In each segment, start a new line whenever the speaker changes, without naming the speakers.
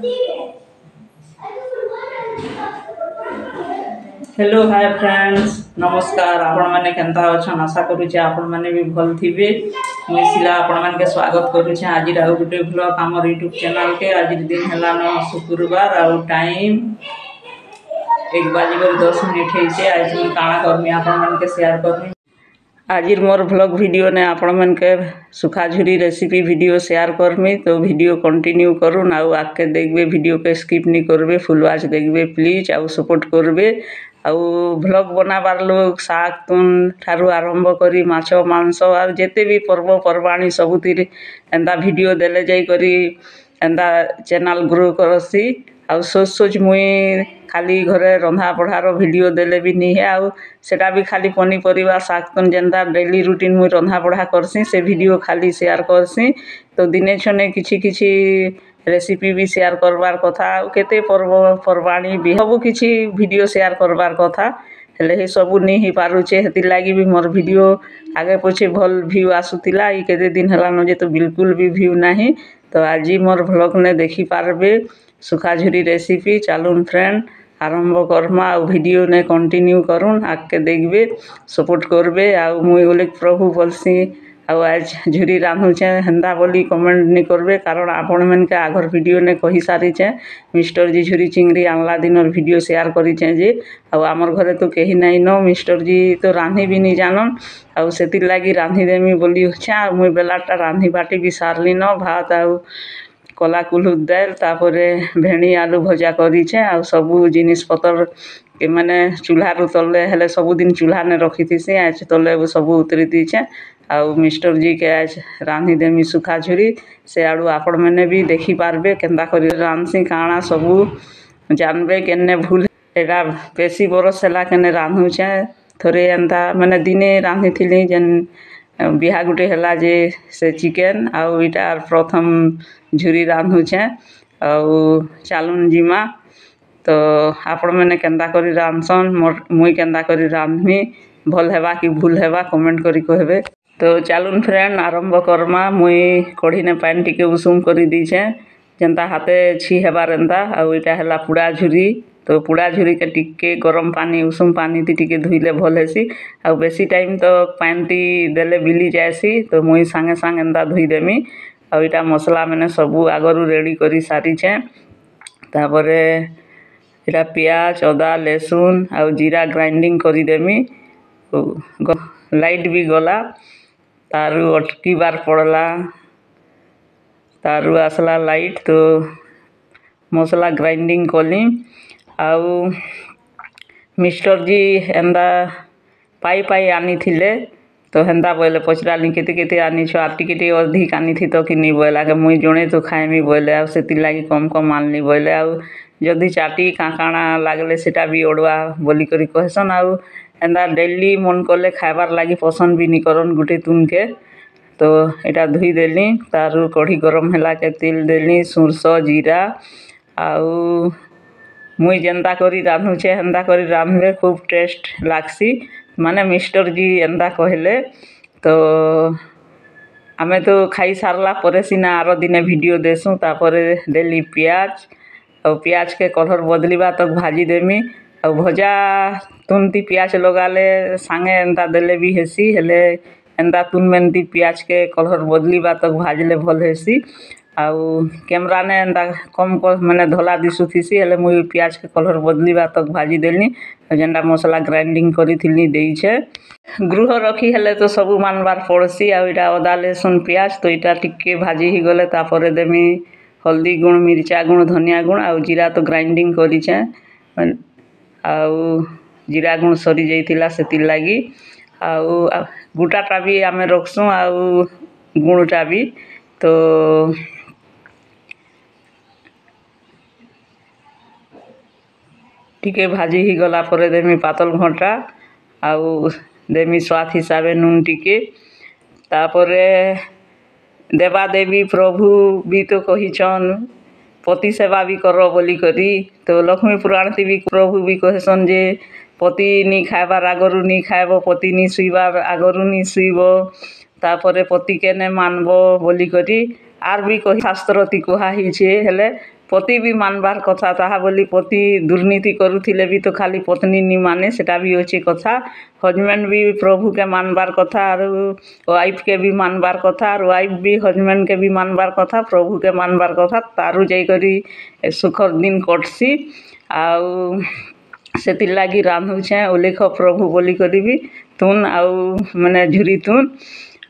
Hello hi friends नमस्कार आपण माने केनता अछन आशा करूचे आपण माने भी भल थिबे मुई सिला आपण माने के स्वागत करूचे आज राउ गुटे ब्लॉग हमर YouTube चैनल के आज दिन हला न शुक्रवार आउ टाइम 1:10 हेचे आज हम काना करमी आपण माने के शेयर करमी आज मोर व्लॉग वीडियो ने आपण मन के सुखा झुरी रेसिपी वीडियो शेयर करमी तो वीडियो कंटिन्यू करूँ आउ आके देखबे वीडियो के स्किप नहीं करबे फुल वाच देखबे प्लीज आउ सपोर्ट करबे आउ व्लॉग बनाबार लोग साग तुन ठारू आरंभ करी माछ मांस और जेते भी पर्व पर्वाणी सबुतिर एंदा वीडियो देले जाई करी एंदा चैनल ग्रो करसी आउ सोच मुई खाली घरे रंधा पढ़ार वीडियो देले भी नहीं है आउ सेटा भी खाली पनीपरिया साग तुन जेंदा डेली रूटीन मुई रंधा पढ़ा करसी से वीडियो खाली शेयर करसी तो दिने छने किछि किछि रेसिपी भी शेयर करबार कथा केते पर्व पर्वाणी भी सब किछि वीडियो शेयर करबार कथा हेले हे सब नहीं ही पारुचे हेति लागी भी मोर वीडियो आगे पछे भल व्यू आसुतिला ई केते दिन हला न जे तो बिल्कुल भी व्यू नाही तो आज मोर व्लॉग ने देखि पारबे सुखा झुरी रेसिपी चालून फ्रेंड आरंभ करमा आ वीडियो ने कंटिन्यू करूँ आके देखबे सपोर्ट करबे आ मुई बोले प्रभु बोलसी आज झुरी रांधुचे हेन्दा बोली कमेंट नहीं करबे कारण आपण मन के आगर वीडियो ने कही सारीचे मिस्टर जी झुरी चिंगड़ी आनला दिनर वीडियो शेयर करिचे जे आमर घरे तो कहीं नहीं न मिस्टर जी तो रांधी भी नहीं जानन आउ सेतिर लागी रांधी देमी बोली अच्छा मुई बेलाटा रांधी बाटी भी सारली न भात आउ कला कुल्हू दाल तापरे भेणी आलू भजा करिछे आ सबु जिनिस पतर के माने चूल्हा रु तले हेले सबु दिन चूल्हा ने रखी थी आज तले सबु उतरी दीछे आउ मिस्टर जी के आज रांधी देमी सुखा झुरी से आड़ू आपण मैंने भी देखी पारबे केंदा करी रांधसी काଣା सबु जानबे केने भूल एटा बेसी बरस हला केने रांधुछे थोड़े एंता माने दिने रांधी थिली जेन बिहा गुटे हला जे से चिकेन आउ इटार प्रथम झुरी रांधुछे आउ चालून जिमा तो आपण मैंने केंदा करी रांधसन मुई केंदा करी रांधमी भल हेबा कि भूल हेबा कमेंट करी कहबे तो चालून फ्रेंड आरंभ करमा मुई कढ़ी ने पानी टिके उषुम करी दीछे जेंता हाथे छी हेबार एंता आउ इटा हला पुड़ा झुरी तो पुड़ा झुरी के टिके गरम पानी उषुम पानी ती टिके धुइले भल हेसी आउ बेसी टाइम तो पानी ती देले बिली जायसी तो मुई संगे संग एंता धुई देमी आउ इटा मसला मैंने सबू आगरू रेडी करी सारीछे तापरे इटा प्याज अदा लहसुन आउ जीरा ग्राइंडिंग करी देमी लाइट भी गला तारु अटकी बार पड़ला तारु आसला लाइट तो मसला ग्राइंडिंग कली आउ मिस्टर जी एंदा पाई पाई आनी थिले तो हेन्दा बोले पचराली केते केते आनी छ आर टिके अधिक आनी थी तो कि नहीं बोला के मुई जणे तो खाएमी बोले आ सेति लागी कम कम आनली बोले आ जदि चाटी काकाणा लागले सेटा भी ओडवा बोली करी कहसन आउ एंदा डेली मन कले खाइबार लागी पसंद भी नहीं करन गुटे तुन के तो एटा धुई देली तारु कढ़ी गरम हला के तेल देली सुरस जीरा आउ मुई जेंदा करी रांधुचे हेन्दा करी रांधबे खूब टेस्ट लागसी माने मिस्टर जी एंदा कहले तो आमे तो खाई सारला परे सिना आरो दिने वीडियो देसु तापरे देली प्याज और प्याज के कलर बदलिबा तक भाजी देमी और भजा तुनती प्याज लगाले सांगे एंता देले भी हेसी हेले एंता तुन मेनती प्याज के कलर बदलिबा तक भाजले भल हेसी आउ कैमरा ने एंता कम माने धला दिसुथीसी हेले मुई प्याज के कलर बदलिबा तक भाजी देली जेंटा मसला ग्राइंडिंग करी थिली देइछे गृह रखी हेले तो सबु मानबार पड़सी आ इटा अदा लहसुन प्याज तो इटा टिके भाजी ही गले तापरे देमी हल्दी गुण मिर्चा गुण धनिया गुण आउ जीरा तो ग्राइंडिंग करिछे आउ जीरा गुण सरी जाइतिला सेतिर लागी आउ गुटाटा भी आमे रखसु आउ गुणटा भी तो टिके भाजी ही गला परे देमी पातल घंटा आउ देमी स्वाद हिसाबे नून टिके तापरे देवा देवी प्रभु भी तो कहिछन पति सेवा भी कर बोली करी तो लक्ष्मी पुराण थी भी प्रभु भी कहसन जे पति नी खाइबार आगरू नी खाइब पति नी शुइबार आगरू नी शुइब तापरे पति के ने मानब बोली करी आर भी कही शास्त्र ती कहा हिछे हेले पति भी मानबार कथा ताहा बोली पति दुर्नीति करुथिले भी तो खाली पत्नी नी माने सेटा भी अच्छे कथा हजबैंड भी प्रभु के मानबार कथा और वाइफ के भी मानबार कथा और वाइफ भी हजबैंड के भी मानबार कथा प्रभु के मानबार कथा तारू जाई करी सुखर दिन कटसी आउ सेतिर लागी रांधुछे उल्लेख प्रभु बोली करी भी तुन आउ माने झुरी तुन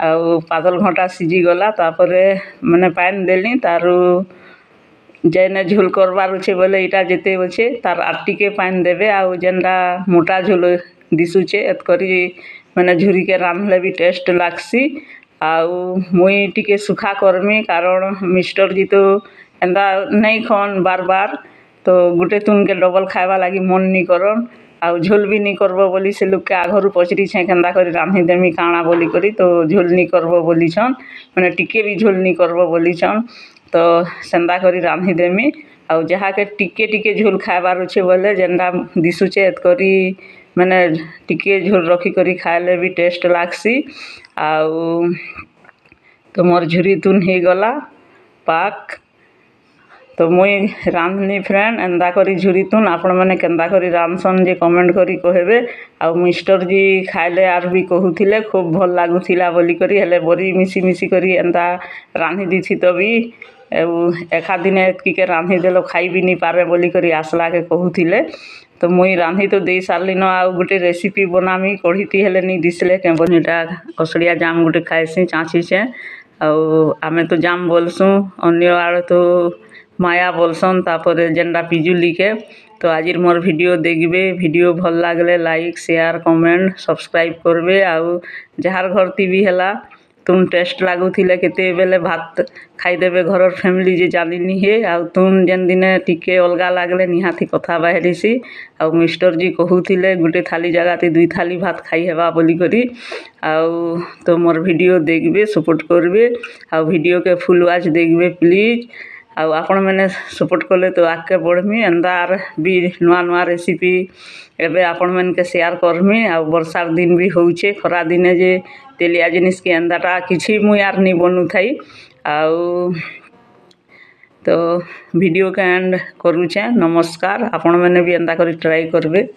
आउ पातल घंटा सिझी गला तापरे माने पानी देली तारू जेने झोल करबार अच्छे बोले इटा जेते अच्छे तार आर टिके पानी देवे आउ जेनटा मोटा झोल दिशुचे एत करी माने झुरी के रांधले भी टेस्ट लागसी आउ मुई टिके सुखा करमी कारण मिस्टर जी तो एंदा नहीं खन बार बार तो गुटे तुन के डबल खावा लगी मन नहीं करन आउ झोल भी नहीं करबो बोली से लोग के आघरु पचरी छे केंदा करी रांधी देमी काणा बोली करी तो झोल नहीं करबो बोली छन माने टिके भी झोल नहीं करबो बोली छन तो सेंदा करी रांधी देमी आउ जहा के टिके टिके झोल खाबार अच्छे बोले जेनटा दिशुचे एत करी माने टिके झोल रखी करी खाइले भी टेस्ट लागसी आउ तो मोर झुरी तुन हे गला पाक तो मुई रांधनी फ्रेंड एंदा करी झुरी तुन आपण माने केंदा करी रांधसन जे कमेंट करी कहबे आ मिस्टर जी खाइले आर भी कहूथिले खूब भल लागुथिला बोली करी हेले बरी मिसी मिसी करी एंदा रांधी दिथि तो भी एखा दिने एतकी के रांधी देलो खाई भी नहीं पारे बोली करी आसला के कहूथिले तो मुई रांधी तो दे सारली न आ गोटे रेसिपी बनामी कढ़ीती हेले नहीं दिसले के बनीटा कसड़िया जाम गोटे खाएसी चाँची से आमे तो जाम बोलसुँ अन्य आड़े तो माया बोलसन तापर जेनटा पिजुली के तो आज मोर वीडियो देखबे वीडियो भल लागले लाइक शेयर कमेंट सब्सक्राइब करबे आउ जार घर टीवी हैला तुम टेस्ट लागुथिले केते बेले भात खाइदेबे घरर फैमिली जे जानिनी हे आउ तुम जेन दिने टिके अलगा लागले निहाती कथा बाहरीसी आउ मिस्टर जी कहूथिले गुटे थाली जगाते दुई थाली भात खाई हेबा बोली करी आउ तो मोर वीडियो देखबे सपोर्ट करबे आउ वीडियो के फुल वॉच देखबे प्लीज आउ आपण मैंने सपोर्ट कले तो आगे बढ़मी एंदा भी नुआ नुआ रेसिपी एबे आपण मन के शेयर करमी आउ वर्षार दिन भी होउछे खरा दिने जे तेलिया जिनिस के एंदाटा किछि मुई यार नहीं बनू थाई आउ तो वीडियो के एंड करूछे नमस्कार आपण मैंने भी एंदा करी ट्राई करबे।